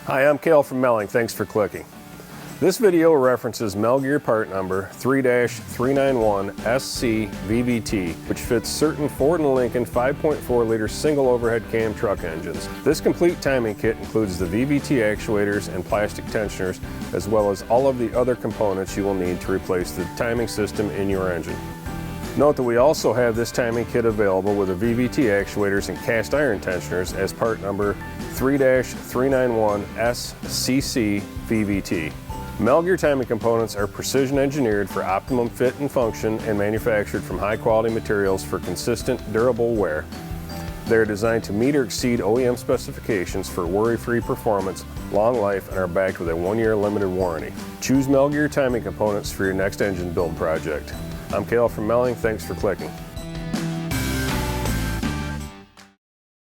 Hi, I'm Cale from Melling. Thanks for clicking. This video references MELL-GEAR part number 3-391SCVVT, which fits certain Ford and Lincoln 5.4-liter single overhead cam truck engines. This complete timing kit includes the VVT actuators and plastic tensioners, as well as all of the other components you will need to replace the timing system in your engine. Note that we also have this timing kit available with the VVT actuators and cast iron tensioners as part number 3-391SCVVT. MELL-GEAR timing components are precision engineered for optimum fit and function and manufactured from high quality materials for consistent, durable wear. They are designed to meet or exceed OEM specifications for worry-free performance, long life, and are backed with a 1-year limited warranty. Choose MELL-GEAR timing components for your next engine build project. I'm Cale from Melling. Thanks for clicking.